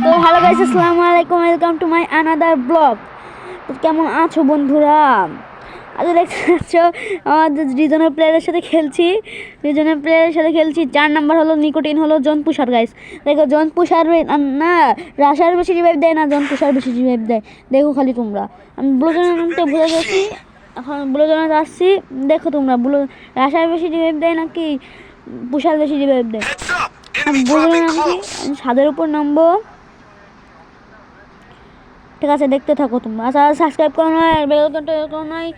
তো hello guys, আসসালামু আলাইকুম, welcome to my another blog. তো কেমন আছো বন্ধুরা? আজ দেখতে পাচ্ছ আমাদের রিজনের প্লেয়ারের সাথে খেলছি 4 নাম্বার হলো নিকোটিন, হলো জনপুষার। গাইস দেখো, জনপুষার না, রাশার বেশি রিভাইভ দেয় না, জনপুষার বেশি রিভাইভ দেয়। দেখো খালি তোমরা, আমি ব্লুজনের নামটা ভুলে গেছি, এখন ব্লুজনে আসছি। দেখো তোমরা, রাশার বেশি রিভাইভ দেয় নাকি পুষার বেশি রিভাইভ দেয়। আমি ব্লুজনে নামছি, ছাদের উপর নামবো। ঠিক আছে, দেখতে থাকো তোমরা। আচ্ছা, সাবস্ক্রাইব করো নয়, বেল আইকনটা করো নয়,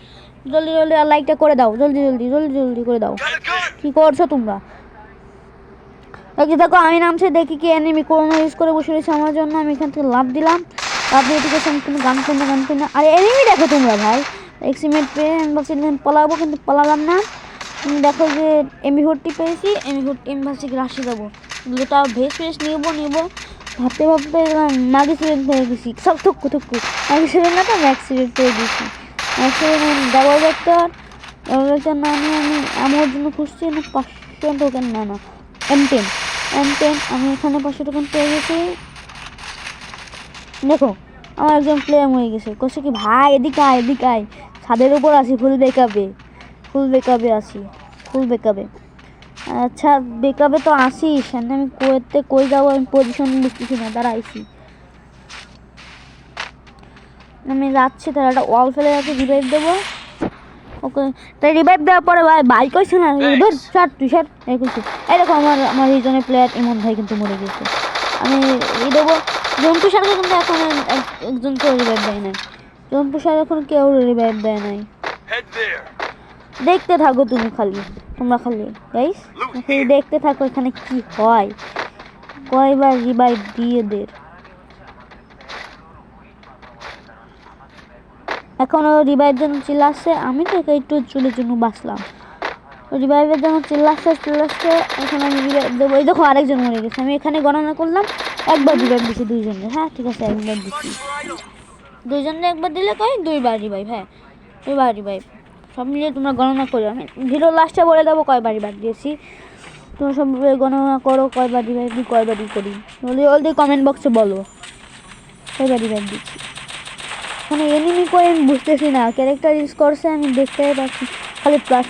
জলদি জলদি আর লাইকটা করে দাও, জলদি জলদি জলদি জলদি করে দাও। কি করছো তোমরা? দেখো আমি নামছে, দেখি কি এনিমি করোনা ইউজ করে বসে রয়েছে আমার জন্য। আমি এখান থেকে লাভ দিলাম, লাভ দিয়ে ঠিক আছে, আমি কোনো গান করতে না। আর এনিমি দেখো তোমরা ভাই, এক্সিমেট পেয়ে আমি ভাবছি পলাবো, কিন্তু পলালাম না। দেখো যে এমবি40 পেয়েছি, এমবি ভাবছি রাশি যাবো, দুটো ভেস নিবো ভাবতে ভাবতে মাগি সিলেন্ট পেয়ে গেছি, সব থুক্কু মাগি সিলেন্ট না তো ম্যাক্সিলেন্ট পেয়ে গেছি। ম্যাক্সিলেন্ট ডাবল ভেক্টর না নিয়ে আমি ওর জন্য খুঁজছি না 500 টোকেন, না M10 আমি এখানে 500 টোকেন পেয়ে গেছি। দেখো আমার একজন প্লেয়ার মরে গেছে, কষে কি ভাই এদিকে আয়, ছাদের উপর আসি, ফুল বেকআপে আসি, ফুল বেকআপে। আচ্ছা বেকআপে তো আসিস, আমি কই যাবো, আমি পজিশন বুঝতেছি না, দাঁড়া আইসি, আমি যাচ্ছি। তাহলে একটা ওয়াল ফেলে যাচ্ছে, রিভাইভ দেবো। ওকে, তাই রিভাইভ দেওয়ার পরে ভাই কইছে না, ধর ছাড় তুই ছাড়, এই কইছে। এই দেখো আমার রিজনের প্লেয়ার ইমন ভাই কিন্তু মরে গেছে। আমি এই দেবো জম্পু সারকে, কিন্তু এখন একজন কেউ রিভাইভ দেয় নাই, জম্পু সার এখন কেউ রিভাইভ দেয় নাই। দেখতে থাকো তোমরা খালি গাইস, দেখতে থাকো এখানে কি হয়, কয়বার রিভাইভ দিয়ে দের। এখনও রিভাইভের জন্য চিল্লাচ্ছে, আমি তো একটু চুলের জন্য বাঁচলাম, রিভাইভের জন্য চিল্লাচ্ছে। এখন আমি রিভাইভ দেবো। এই দেখো আরেকজন মরে গেছে, আমি এখানে গণনা করলাম, একবার রিভাইভ দিচ্ছি দুইজনে। হ্যাঁ ঠিক আছে, একবার দিচ্ছি, দুইজনে একবার দিলে কয় 2বার রিভাইভ। হ্যাঁ 2বার রিভাইভ, সব মিলিয়ে তোমরা গণনা করো। আমি ভিডিও লাস্টে বলে দেবো কয়বার রিভাইভ দিয়েছি, তোমরা সব গণনা করো, কয়বার রিভাইভ দিই, কয়বারই করি। জলদি কমেন্ট বক্সে বলো কয়বার রিভাইভ দিচ্ছি। মানে এনিমি করে আমি বুঝতেছি না, ক্যারেক্টার ইউজ করছে আমি দেখতে পাচ্ছি খালি প্লাস,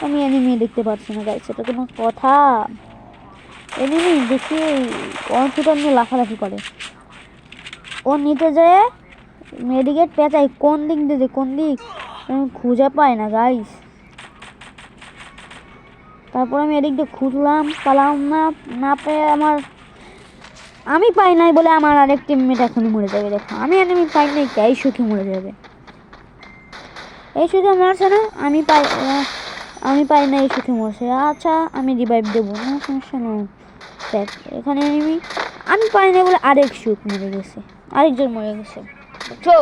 আমি এনিমি দেখতে পাচ্ছি না। গাইস এটা কোনো কথা? এনিমি দেখি কম্পিউটার নিয়ে লাফালাফি করে, ও নিতে যায় মেডিকেট পেঁচাই, কোন দিক আমি খুঁজে পাই না গাইস। তারপর আমি এদিক দিয়ে খুঁজলাম, পালাম না পেয়ে আমি পাই নাই বলে আমার আরেক টিমমেট এখনই মরে যাবে। দেখো আমি এনিমি পাই নাই, এই সুখে মরে যাবে, এই সুখে মরছে না, আমি পাই না, এই সুখে মরছে। আচ্ছা আমি রিভাইভ দেবো, না সমস্যা নেই। দেখ এখানে এনিমি, আমি পাই না বলে আরেক সুখ মরে গেছে, আরেকজন মরে গেছে, বুঝছো?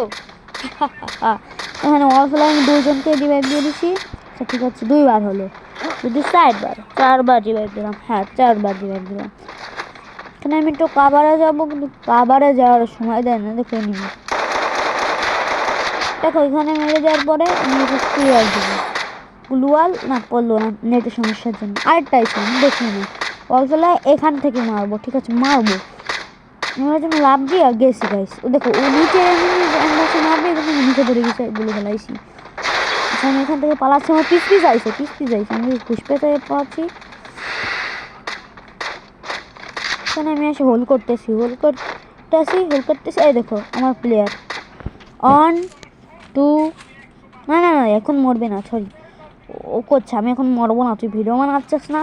এখানে অফলাইন আমি 2জনকে রিভাইভ দিয়ে দিচ্ছি। আচ্ছা ঠিক আছে, 2বার হলো, যদি 4বার রিভাইভ দিলাম। হ্যাঁ 4বার রিভাইভ দিলাম। এখানে আমি একটু কাবারে যাবো, কিন্তু কাবারে যাওয়ার সময় দেয় না। দেখো এনিমি, দেখো এখানে মেরে দেওয়ার পরে আমি একটু ক্লিয়ার দেবো, গ্লুয়াল না পড়লো না নেটের সমস্যার জন্য। আরেকটা আইসি আমি দেখি না, অলফেলা এখান থেকে মারবো, ঠিক আছে মারবো। আমার জন্য লাভ দিয়ে গেছি গাইস, ও দেখো ও নিচে মারবে, এখানে নিচে পড়ে গেছে, বলে ফেলাইছি। আমি এখান থেকে পালাচ্ছি, আমার পিস আইসে, আমি পুষ্পেতে পাচ্ছি। এখানে আমি এসে হোল করতেছি। এই দেখো আমার প্লেয়ার 1 2, না এখন মরবে না, সরি ও করছে, আমি এখন মরবো না, তুই ভিডিও বানাচ্ছিস না।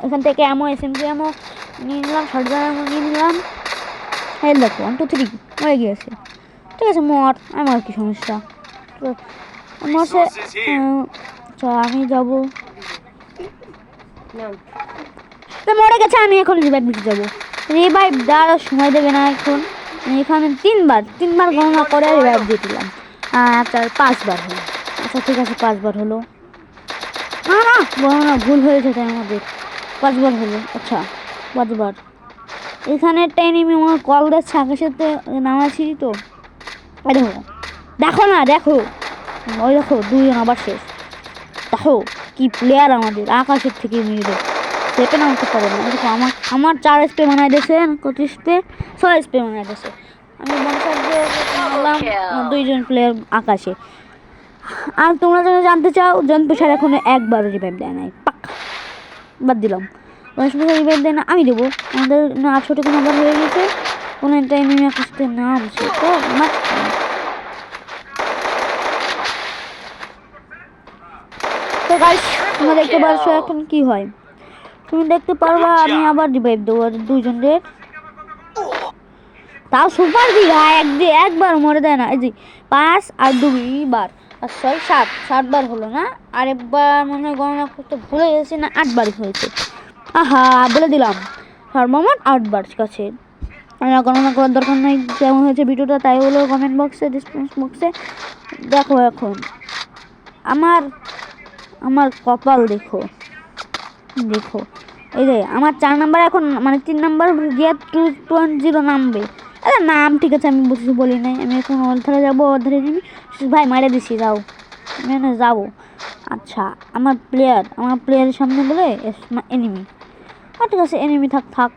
এখান থেকে এসএমজি নিয়ে নিলাম, শটগান নিয়ে নিলাম। এই দেখো 1 2 3 মরে গিয়েছে, ঠিক আছে মর, আমার কি সমস্যা মরছে। আমি যাবো, মরে গেছে, আমি এখন রিভাইভ দিতে যাবো। রিভাইভ দেওয়ার সময় দেবে না এখন, এখানে 3বার গণনা করে রিভাইভ দিয়ে দিলাম। আচ্ছা 5বার হলো, আচ্ছা ঠিক আছে 5বার হলো, না গণনা ভুল হয়েছে তাই আমাদের 5বার হলো। আচ্ছা 5বার, এখানে একটা এনিমি আমার কল দিচ্ছে, আকাশেতে নামাচ্ছি তো। দেখো ওই দেখো 2জন আবার শেষ। দেখো কি প্লেয়ার আমাদের, আকাশের থেকে মেরে দেয়। স্টেপে নামতে পারে না। দেখো আমার 4 স্প্রে বানাই দিয়েছে, কত স্প্রে, 6 স্প্রে বানাই দিয়েছে। আমি বনসার দিয়ে মারলাম 2জন প্লেয়ার আকাশে। আর তোমরা যদি জানতে চাও, জনপ্রসার এখনো একবারও রিভাইভ দেয় নাই, পাক্কা বাদ দিলাম। জনপ্রসার রিভাইভ দেয় না, আমি দেবো। আমাদের না 800 টাকা নাম্বার হয়ে গেছে, কোনো একটা এনিমি আকাশে নামছে তো তো গাইস, তোমরা দেখতে পারছো এখন কি হয়, তুমি দেখতে পারবা। আমি আবার রিভাইভ দেবো 2জনের, তাও সুপার দিঘা একবার মরে দেয় না। এই যে 5 আর 2 বার, আর 6 7 বার হলো না, আর একবার মনে হয় গণনা করতে ভুলে গেছি, না 8বারই হয়েছে। আহা, বলে দিলাম সর্বমোট 8বার কাছে। গণনা করার দরকার নেই কেমন হয়েছে ভিডিওটা, তাই হলো কমেন্ট বক্সে, রেসপন্স বক্সে দেখো। এখন আমার কপাল দেখো, দেখো এই যে আমার 4 নাম্বার এখন, মানে 3 নাম্বার গিয়ে 2.0 নামবে। আরে নাম ঠিক আছে, আমি বুঝতে বলি নাই। আমি এখন অর্ধারে যাবো, অর্ধারে নিবি ভাই, মারে দিছি, যাও মানে যাবো। আচ্ছা, আমার প্লেয়ারের সামনে বলে এনিমি, ঠিক আছে এনিমি থাক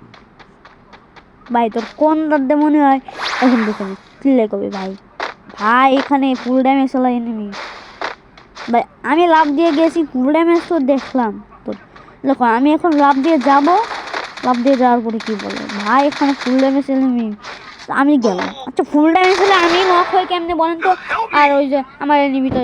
ভাই। তোর কোন রাতে মনে হয় এখন দেখে নি, ক্লিয়ার করবে ভাই। এখানে ফুল ড্যামেজ হলো এনিমি ভাই। আমি লাভ দিয়ে গেছি, ফুল ড্যামেজ তো দেখলাম তোর। দেখো আমি এখন লাভ দিয়ে যাওয়ার পরে কি বলে ভাই, এখানে ফুল ড্যামেজ এনিমি, আমি গেলাম। আচ্ছা ফুল ড্যামেজ হলে আমি নক হয়ে কেমনে বলেন তো? আর ওই যে আমার এনিমিটা